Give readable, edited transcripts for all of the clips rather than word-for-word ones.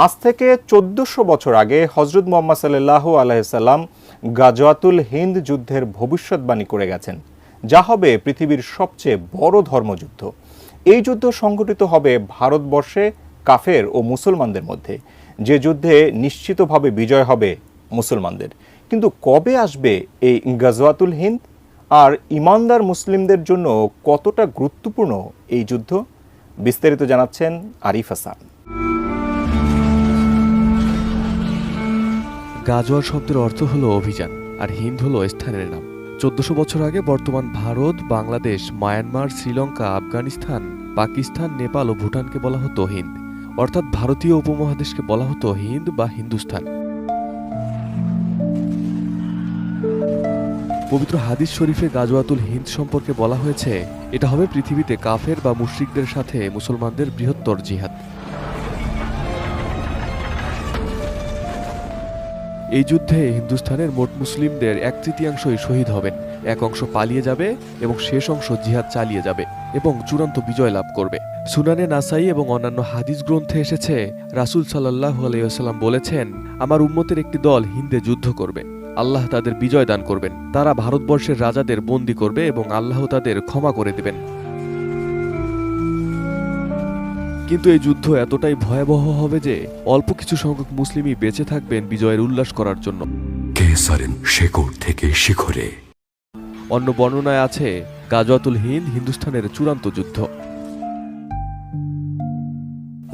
আজ থেকে 1400 বছর আগে হযরত মুহাম্মদ সাল্লাল্লাহু আলাইহি সাল্লাম গাজওয়াতুল হিন্দ যুদ্ধের ভবিষ্যৎবাণী করে গেছেন, যা হবে পৃথিবীর সবচেয়ে বড় ধর্মযুদ্ধ। এই যুদ্ধ সংঘটিত হবে ভারতবর্ষে কাফের ও মুসলমানদের মধ্যে, যে যুদ্ধে নিশ্চিতভাবে বিজয় হবে মুসলমানদের। কিন্তু কবে আসবে এই গাজওয়াতুল হিন্দ, আর ইমানদার মুসলিমদের জন্য কতটা গুরুত্বপূর্ণ এই যুদ্ধ, বিস্তারিত জানাচ্ছেন আরিফ হাসান। গাজওয়া শব্দের অর্থ হলো অভিযান, আর হিন্দ হলো স্থানের নাম। 1400 বছর আগে বর্তমান ভারত, বাংলাদেশ, মায়ানমার, শ্রীলঙ্কা, আফগানিস্তান, পাকিস্তান, নেপাল ও ভুটানকে বলা হতো হিন্দ, অর্থাৎ ভারতীয় উপমহাদেশকে বলা হতো হিন্দ বা হিন্দুস্তান। পবিত্র হাদিস শরীফে গাজওয়াতুল হিন্দ সম্পর্কে বলা হয়েছে, এটা হবে পৃথিবীতে কাফের বা মুশরিকদের সাথে মুসলমানদের বৃহত্তর জিহাদ। এই যুদ্ধে হিন্দুস্তানের মোট মুসলিমদের 1/3 শহীদ হবেন, এক অংশ পালিয়ে যাবে এবং শেষ অংশ জিহাদ চালিয়ে যাবে এবং চূড়ান্ত বিজয় লাভ করবে। সুনানে নাসাই এবং অন্যান্য হাদিস গ্রন্থে এসেছে, রাসূল সাল্লাল্লাহু আলাইহি ওয়াসাল্লাম বলেছেন, আমার উম্মতের একটি দল হিন্দে যুদ্ধ করবে, আল্লাহ তাদের বিজয় দান করবেন। তারা ভারতবর্ষের রাজাদের বন্দী করবে এবং আল্লাহ তাদের ক্ষমা করে দেবেন। কিন্তু এই যুদ্ধ এতটাই ভয়াবহ হবে যে অল্প কিছু সংখ্যক মুসলিমই বেঁচে থাকবেন বিজয়ের উল্লাস করার জন্য। শেকড় থেকে শিখরে। অন্য বর্ণনায় আছে, গাজওয়াতুল হিন্দ হিন্দুস্তানের চূড়ান্ত যুদ্ধ।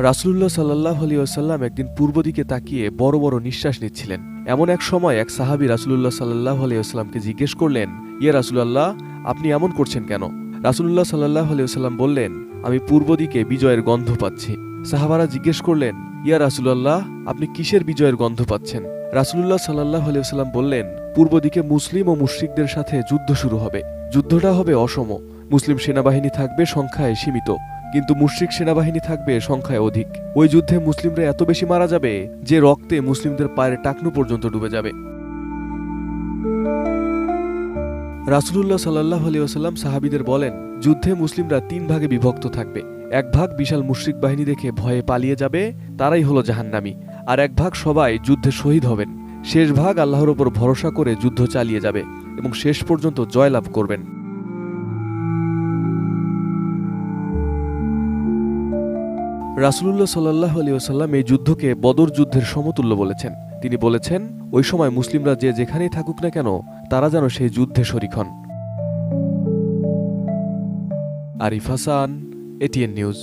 রাসূলুল্লাহ সাল্লাল্লাহু আলাইহি ওয়াসাল্লাম একদিন পূর্ব দিকে তাকিয়ে বড় বড় নিঃশ্বাস নিচ্ছিলেন। এমন এক সময় এক সাহাবী রাসূলুল্লাহ সাল্লাল্লাহু আলাইহি ওয়াসাল্লামকে জিজ্ঞেস করলেন, ইয়া রাসূলুল্লাহ, আপনি এমন করছেন কেন? রাসূলুল্লাহ সাল্লাল্লাহু আলাইহি ওয়াসাল্লাম বললেন, আমি পূর্ব দিকে বিজয়ের গন্ধ পাচ্ছি। সাহাবারা জিজ্ঞেস করলেন, ইয়া রাসূলুল্লাহ, আপনি কিসের বিজয়ের গন্ধ পাচ্ছেন? রাসূলুল্লাহ সাল্লাল্লাহু আলাইহি ওয়াসাল্লাম বললেন, পূর্ব দিকে মুসলিম ও মুশরিকদের সাথে যুদ্ধ শুরু হবে। যুদ্ধটা হবে অসম। মুসলিম সেনাবাহিনী থাকবে সংখ্যায় সীমিত, কিন্তু মুশরিক সেনাবাহিনী থাকবে সংখ্যায় অধিক। ওই যুদ্ধে মুসলিমরা এত বেশি মারা যাবে যে রক্তে মুসলিমদের পায়ের টাকনু পর্যন্ত ডুবে যাবে। রাসূলুল্লাহ সাল্লাল্লাহু আলাইহি ওয়াসাল্লাম সাহাবীদের বলেন, যুদ্ধে মুসলিমরা 3 ভাগে বিভক্ত থাকবে। এক ভাগ বিশাল মুশরিক বাহিনী দেখে ভয়ে পালিয়ে যাবে, তারাই হলো জাহান্নামী। আর এক ভাগ সবাই যুদ্ধে শহীদ হবেন। শেষ ভাগ আল্লাহর উপর ভরসা করে যুদ্ধ চালিয়ে যাবে এবং শেষ পর্যন্ত জয়লাভ করবেন। রাসূলুল্লাহ সাল্লাল্লাহু আলাইহি ওয়াসাল্লাম এই যুদ্ধকে বদর যুদ্ধের সমতুল্য বলেছেন। তিনি বলেছেন, ওই সময় মুসলিমরা যে যেখানেই থাকুক না কেন, তারা যেন সেই যুদ্ধে শরীক হন। Arif Hasan, ATN news.